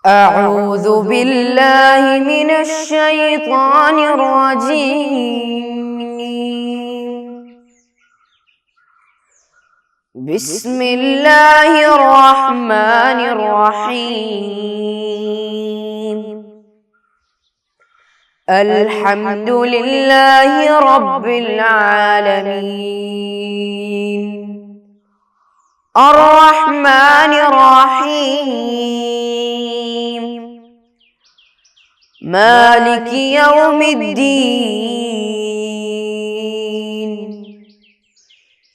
أعوذ بالله من الشيطان الرجيم. بسم الله الرحمن الرحيم. الحمد لله رب العالمين. الرحمن الرحيم. مالك يوم الدين.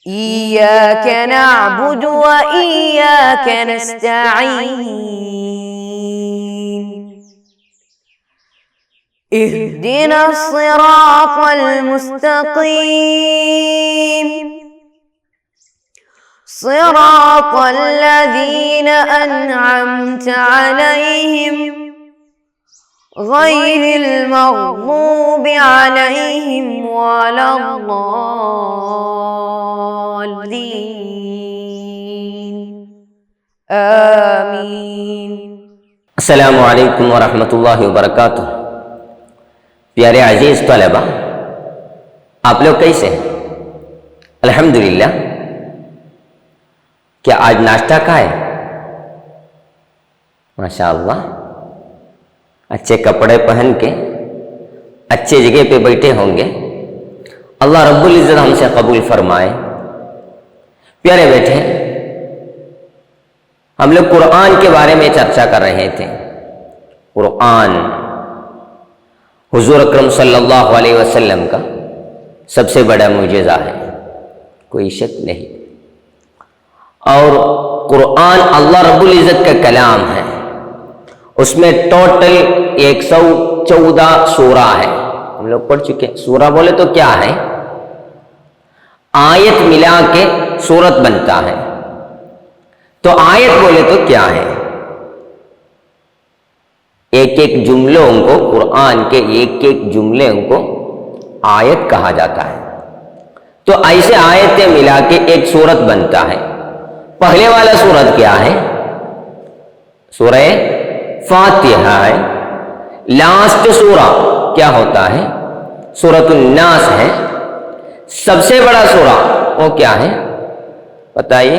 إياك نعبد وإياك نستعين. اهدنا الصراط المستقيم. صراط الذين أنعمت عليهم غير المغضوب عليهم ولا الضالين. آمین. السلام علیکم ورحمۃ اللہ وبرکاتہ. پیارے عزیز طلبہ، آپ لوگ کیسے ہیں؟ الحمدللہ. کیا آج ناشتہ کھائے؟ ماشاءاللہ، اچھے کپڑے پہن کے اچھے جگہ پہ بیٹھے ہوں گے. اللہ رب العزت ہم سے قبول فرمائے. پیارے بیٹھے، ہم لوگ قرآن کے بارے میں چرچا کر رہے تھے. قرآن حضور اکرم صلی اللہ علیہ وسلم کا سب سے بڑا معجزہ ہے، کوئی شک نہیں. اور قرآن اللہ رب العزت کا کلام ہے. اس میں ٹوٹل 114 سورہ ہے. ہم لوگ پڑھ چکے. سورہ بولے تو کیا ہے؟ آیت ملا کے سورت بنتا ہے. تو آیت بولے تو کیا ہے؟ ایک ایک جملوں کو، قرآن کے ایک ایک جملے کو آیت کہا جاتا ہے. تو ایسے آیتیں ملا کے ایک سورت بنتا ہے. پہلے والا سورت کیا ہے؟ سورہ فاتحہ ہے. لاسٹ سورہ کیا ہوتا ہے؟ سورۃ الناس ہے. سب سے بڑا سورہ وہ کیا ہے بتائیے؟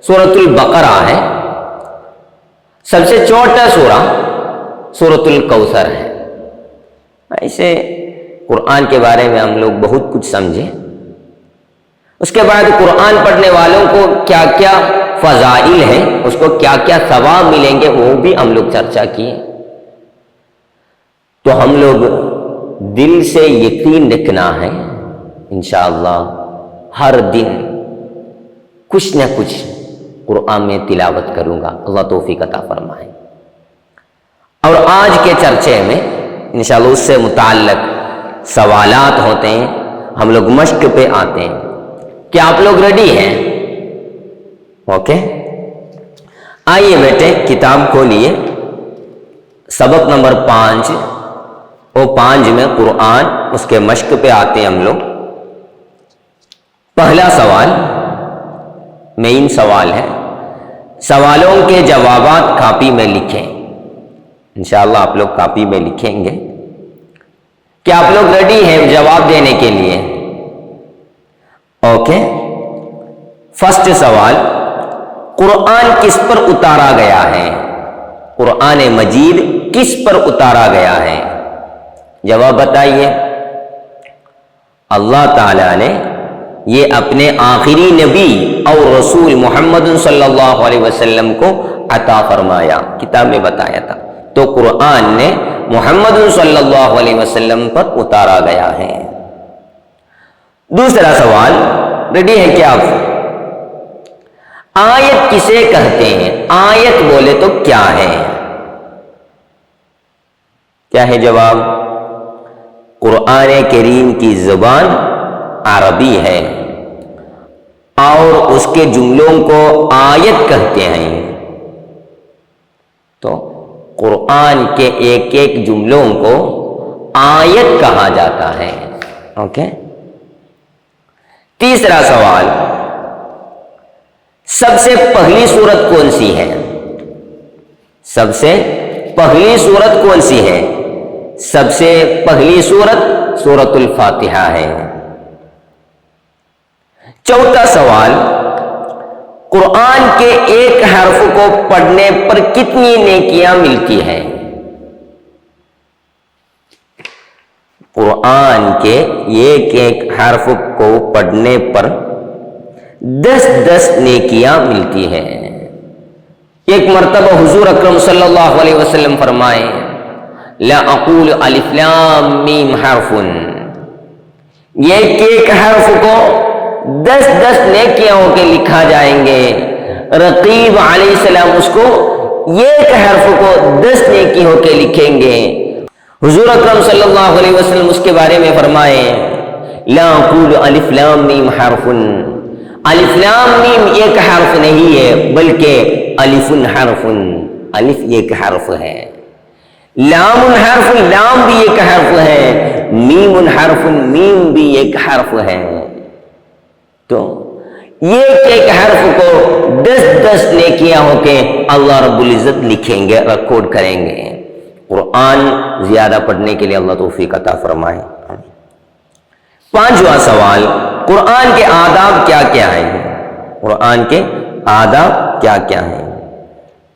سورۃ البقرہ ہے. سب سے چھوٹا سورہ سورۃ الکوثر ہے. ایسے قرآن کے بارے میں ہم لوگ بہت کچھ سمجھے. اس کے بعد قرآن پڑھنے والوں کو کیا کیا فضائل ہیں، اس کو کیا کیا ثواب ملیں گے، وہ بھی ہم لوگ چرچا کیے. تو ہم لوگ دل سے یقین رکھنا ہے انشاءاللہ ہر دن کچھ نہ کچھ قرآن میں تلاوت کروں گا. اللہ توفیق عطا فرمائے. اور آج کے چرچے میں انشاءاللہ اس سے متعلق سوالات ہوتے ہیں. ہم لوگ مشق پہ آتے ہیں. کیا آپ لوگ ریڈی ہیں؟ اوکے. آئیے بیٹے، کتاب کھولیے. سبق نمبر 5. وہ 5 میں قرآن، اس کے مشق پہ آتے ہیں ہم لوگ. پہلا سوال مین سوال ہے. سوالوں کے جوابات کاپی میں لکھیں. انشاءاللہ آپ لوگ کاپی میں لکھیں گے. کیا آپ لوگ ریڈی ہیں جواب دینے کے لیے؟ اوکے. فرسٹ سوال، قرآن کس پر اتارا گیا ہے؟ قرآن مجید کس پر اتارا گیا ہے؟ جواب بتائیے. اللہ تعالیٰ نے یہ اپنے آخری نبی اور رسول محمد صلی اللہ علیہ وسلم کو عطا فرمایا، کتاب میں بتایا تھا. تو قرآن نے محمد صلی اللہ علیہ وسلم پر اتارا گیا ہے. دوسرا سوال، ریڈی ہیں کیا آپ؟ آیت کسے کہتے ہیں؟ آیت بولے تو کیا ہے؟ کیا ہے جواب؟ قرآن کریم کی زبان عربی ہے اور اس کے جملوں کو آیت کہتے ہیں. تو قرآن کے ایک ایک جملوں کو آیت کہا جاتا ہے. اوکے. تیسرا سوال، سب سے پہلی سورت کون سی ہے؟ سب سے پہلی سورت کون سی ہے؟ سب سے پہلی سورت سورۃ الفاتحہ ہے۔ چوتھا سوال، قرآن کے ایک حرف کو پڑھنے پر کتنی نیکیاں ملتی ہیں؟ قرآن کے ایک ایک حرف کو پڑھنے پر 10 نیکیاں ملتی ہیں۔ ایک مرتبہ حضور اکرم صلی اللہ علیہ وسلم فرمائے، لا اقول الف لام میم حرف، ایک ایک حرف کو 10 نیکیوں کے لکھا جائیں گے۔ رقیب علیہ السلام اس کو ایک حرف کو 10 نیکیوں کے لکھیں گے۔ حضور اکرم صلی اللہ علیہ وسلم اس کے بارے میں فرمائے، لا اقول الف لام میم حرف، الف لام میم ایک حرف نہیں ہے بلکہ الف حرف، الف ایک حرف ہے، لام حرف، لام بھی ایک حرف ہے، میم حرف، میم بھی ایک حرف ہے۔ تو ایک ایک حرف کو 10 نیکیاں ہو کے اللہ رب العزت لکھیں گے، ریکارڈ کریں گے۔ قرآن زیادہ پڑھنے کے لیے اللہ توفیق عطا فرمائے۔ پانچواں سوال، قرآن کے آداب کیا کیا ہیں؟ قرآن کے آداب کیا کیا ہیں؟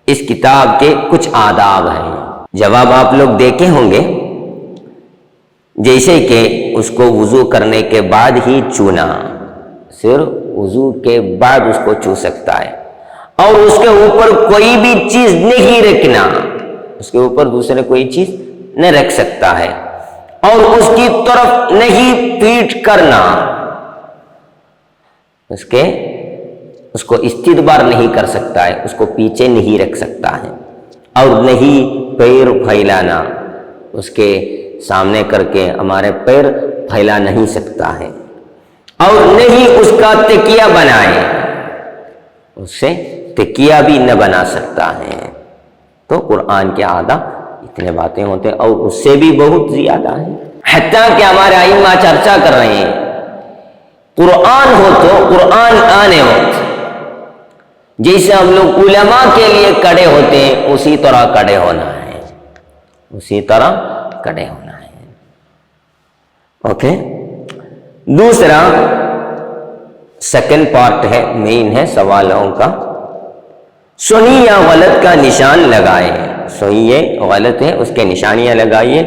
اس کتاب کے کچھ آداب ہیں۔ جواب آپ لوگ دیکھے ہوں گے، جیسے کہ اس کو وضو کرنے کے بعد ہی چونا، صرف وضو کے بعد اس کو چو سکتا ہے، اور اس کے اوپر کوئی بھی چیز نہیں رکھنا، اس کے اوپر دوسرے کوئی چیز نہ رکھ سکتا ہے، اور اس کی طرف نہیں پیٹ کرنا، اس کو استدبار نہیں کر سکتا ہے، اس کو پیچھے نہیں رکھ سکتا ہے، اور نہیں پیر پھیلانا، اس کے سامنے کر کے ہمارے پیر پھیلا نہیں سکتا ہے، اور نہیں اس کا تکیہ بنائے، اس سے تکیہ بھی نہ بنا سکتا ہے۔ تو قرآن کے آداب اتنے باتیں ہوتے ہیں، اور اس سے بھی بہت زیادہ ہے، حتیٰ کہ ہمارے ائمہ چرچا کر رہے ہیں، قرآن ہو تو قرآن آنے وقت جیسے ہم لوگ علماء کے لیے کڑے ہوتے ہیں، اسی طرح کڑے ہونا ہے، اسی طرح کڑے ہونا ہے۔ اوکے، دوسرا سیکنڈ پارٹ ہے، مین ہے سوالوں کا، صحیح یا غلط کا نشان لگائیں۔ صحیح ہے غلط ہے اس کے نشانیاں لگائیے۔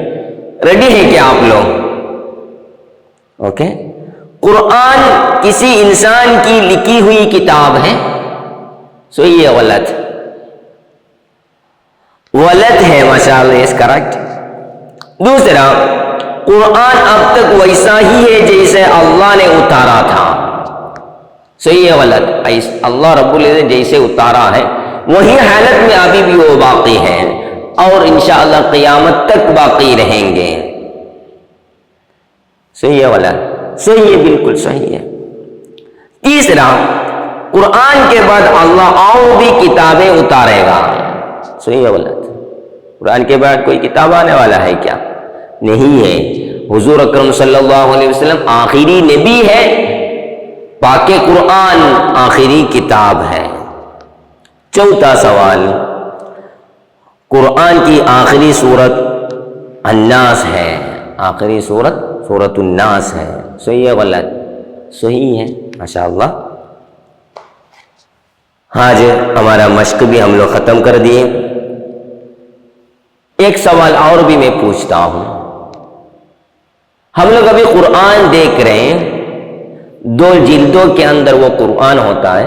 ریڈی ہے کیا آپ لوگ؟ اوکے، قرآن کسی انسان کی لکھی ہوئی کتاب ہے، صحیح ہے غلط؟ غلط ہے، ماشاءاللہ، اس کریکٹ۔ دوسرا، قرآن اب تک ویسا ہی ہے جیسے اللہ نے اتارا تھا، صحیح ہے غلط؟ اللہ رب العزت جیسے اتارا ہے وہی حالت میں ابھی بھی وہ باقی ہے، اور انشاءاللہ قیامت تک باقی رہیں گے، صحیح ہے غلط؟ صحیح ہے، بالکل صحیح ہے۔ تیسرا، قرآن کے بعد اللہ اور بھی کتابیں اتارے گا، صحیح ہے غلط؟ قرآن کے بعد کوئی کتاب آنے والا ہے کیا؟ نہیں ہے۔ حضور اکرم صلی اللہ علیہ وسلم آخری نبی ہے، پاک قرآن آخری کتاب ہے۔ چوتھا سوال، قرآن کی آخری سورت الناس ہے، آخری سورت سورۃ الناس ہے، صحیح ہے غلط؟ صحیح ہے، ماشاءاللہ۔ آج ہمارا مشق بھی ہم لوگ ختم کر دیے۔ ایک سوال اور بھی میں پوچھتا ہوں، ہم لوگ ابھی قرآن دیکھ رہے ہیں، 2 جلدوں کے اندر وہ قرآن ہوتا ہے،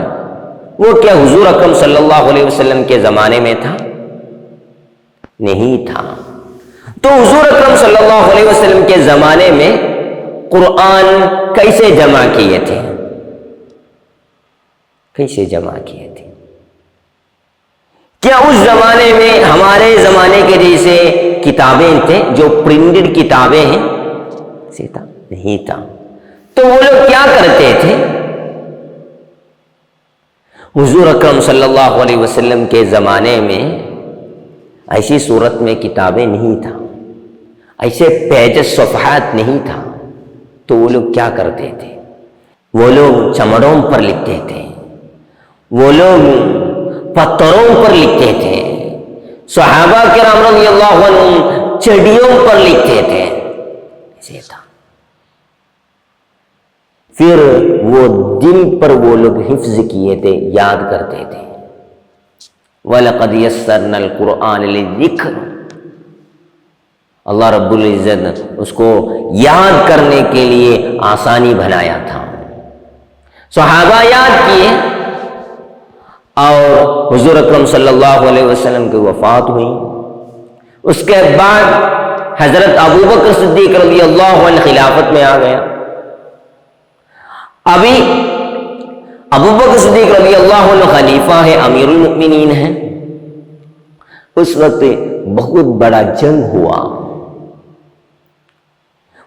وہ کیا حضور اکرم صلی اللہ علیہ وسلم کے زمانے میں تھا؟ نہیں تھا۔ تو حضور اکرم صلی اللہ علیہ وسلم کے زمانے میں قرآن کیسے جمع کیے تھے؟ کیسے جمع کیے تھے؟ کیا اس زمانے میں ہمارے زمانے کے جیسے کتابیں تھے جو پرنٹڈ کتابیں ہیں؟ سیتا نہیں تھا۔ تو وہ لوگ کیا کرتے تھے؟ حضور اکرم صلی اللہ علیہ وسلم کے زمانے میں ایسی صورت میں کتابیں نہیں تھا، ایسے پیج صفحات نہیں تھا، تو وہ لوگ کیا کرتے تھے؟ وہ لوگ چمڑوں پر لکھتے تھے، وہ لوگ پتھروں پر لکھتے تھے، صحابہ کرام رضی اللہ عنہم چڑیوں پر لکھتے تھے، ایسے تھا۔ پھر وہ دل پر وہ لوگ حفظ کیے تھے، یاد کرتے تھے۔ وَلَقَدْ يَسَّرْنَا الْقُرْآنَ لِلذِّكْرِ، اللہ رب العزت اس کو یاد کرنے کے لیے آسانی بنایا تھا۔ صحابہ یاد کیے، اور حضور اکرم صلی اللہ علیہ وسلم کی وفات ہوئی۔ اس کے بعد حضرت ابوبکر صدیق رضی اللہ عنہ خلافت میں آ گیا۔ ابھی ابوبکر صدیق رضی اللہ عنہ خلیفہ ہے، امیر المؤمنین ہیں۔ اس وقت بہت بڑا جنگ ہوا،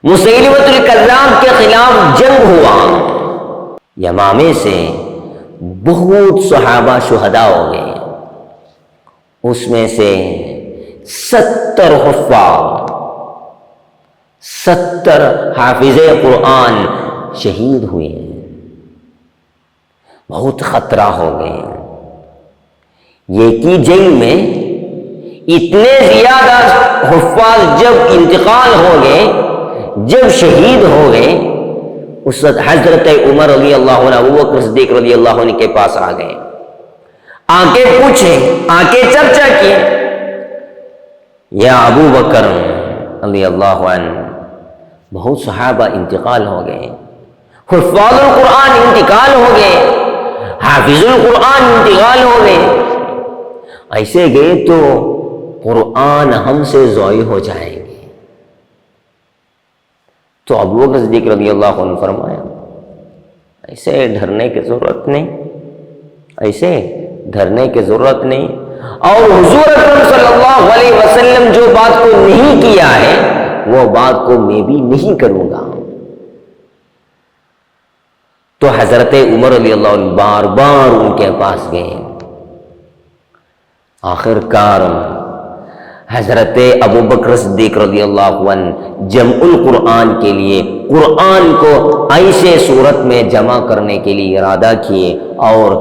مسیلمۃ الکذاب کے خلاف جنگ ہوا۔ یمامے سے بہت صحابہ شہداء ہو گئے، اس میں سے 70 حفاظ، 70 حافظ قرآن شہید ہوئے ہیں۔ بہت خطرہ ہو گئے۔ یہ کی جنگ میں اتنے زیادہ حفاظ جب انتقال ہو گئے، جب شہید ہو گئے، اس وقت حضرت عمر رضی اللہ عنہ، ابوبکر صدیق رضی اللہ عنہ کے پاس آ گئے، آ کے پوچھے، آ کے چرچا کیے، یا ابو بکر رضی اللہ عنہ، بہت صحابہ انتقال ہو گئے، حفاظ القرآن انتقال ہو گئے، حافظ القرآن انتقال ہو گئے، ایسے گئے تو قرآن ہم سے ضائع ہو جائیں گے۔ تو ابوبکر صدیق رضی اللہ عنہ فرمایا، ایسے ڈرنے کی ضرورت نہیں، ایسے ڈرنے کی ضرورت نہیں، اور حضور اکرم صلی اللہ علیہ وسلم جو بات کو نہیں کیا ہے وہ بات کو میں بھی نہیں کروں گا۔ تو حضرت عمر رضی اللہ عنہ بار بار ان کے پاس گئے، آخر کار حضرت ابوبکر صدیق رضی اللہ عنہ جمع القرآن کے لیے قرآن کو ایسے صورت میں جمع کرنے کے لیے ارادہ کیے، اور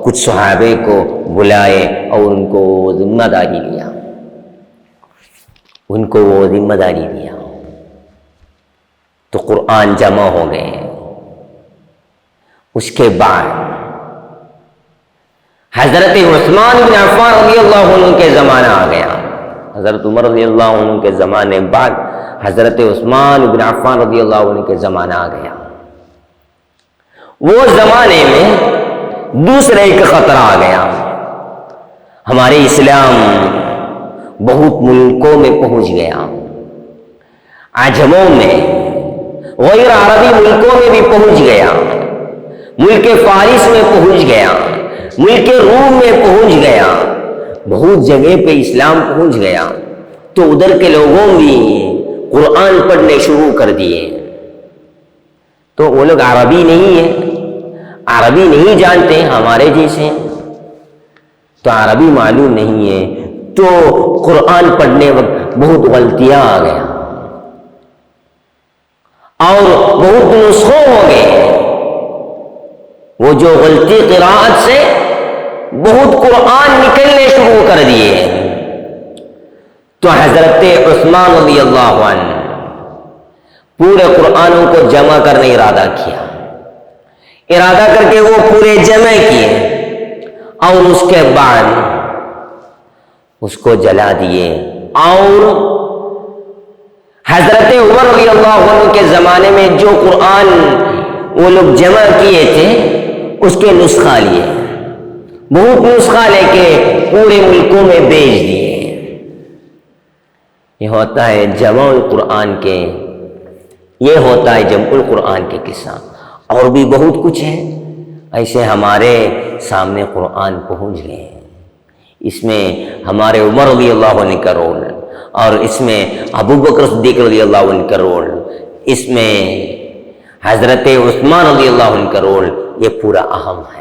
کچھ صحابے کو بلائے اور ان کو وہ ذمہ داری دیا، ان کو وہ ذمہ داری دیا، تو قرآن جمع ہو گئے۔ اس کے بعد حضرت عثمان بن عفان رضی اللہ عنہ کے زمانہ آ گیا۔ حضرت عمر رضی اللہ عنہ کے زمانے بعد حضرت عثمان بن عفان رضی اللہ عنہ کے زمانہ آ گیا۔ وہ زمانے میں دوسرے ایک خطرہ آ گیا، ہمارے اسلام بہت ملکوں میں پہنچ گیا، عجموں میں، غیر عربی ملکوں میں بھی پہنچ گیا، ملک فارس میں پہنچ گیا، ملک روم میں پہنچ گیا، بہت جگہ پہ اسلام پہنچ گیا۔ تو ادھر کے لوگوں بھی قرآن پڑھنے شروع کر دیے۔ تو وہ لوگ عربی نہیں ہیں، عربی نہیں جانتے ہمارے جیسے، تو عربی معلوم نہیں ہے، تو قرآن پڑھنے وقت بہت غلطیاں آ گیا اور بہت نسخوں ہو گئے۔ وہ جو غلطی قراءت سے بہت قرآن نکلنے شروع کر دیے۔ تو حضرت عثمان رضی اللہ عنہ پورے قرآنوں کو جمع کرنے ارادہ کیا، ارادہ کر کے وہ پورے جمع کیے، اور اس کے بعد اس کو جلا دیے، اور حضرت عمر رضی اللہ عنہ کے زمانے میں جو قرآن وہ لوگ جمع کیے تھے اس کے نسخہ لیے، بہت نسخہ لے کے پورے ملکوں میں بیچ دیے۔ یہ ہوتا ہے جمع القرآن کے، یہ ہوتا ہے جمع القرآن کے قصہ، اور بھی بہت کچھ ہے ایسے ہمارے سامنے قرآن پہنچ گئے۔ اس میں ہمارے عمر رضی اللہ عنہ کا رول، اور اس میں ابوبکر صدیق رضی اللہ عنہ کا رول، اس میں حضرت عثمان رضی اللہ عنہ کا رول، یہ پورا اہم ہے۔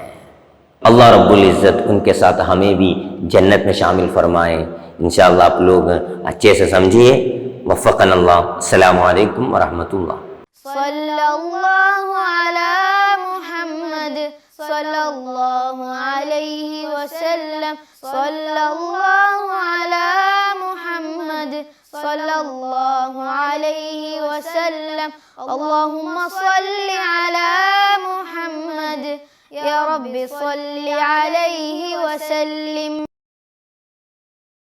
اللہ رب العزت ان کے ساتھ ہمیں بھی جنت میں شامل فرمائے۔ انشاءاللہ آپ لوگ اچھے سے سمجھیے۔ وفقنا اللہ۔ السلام علیکم ورحمۃ اللہ۔ صلی اللہ علی محمد صلی اللہ علیہ وسلم، صلی اللہ علی وسلم اللهم صل على محمد يا رب صل عليه وسلم.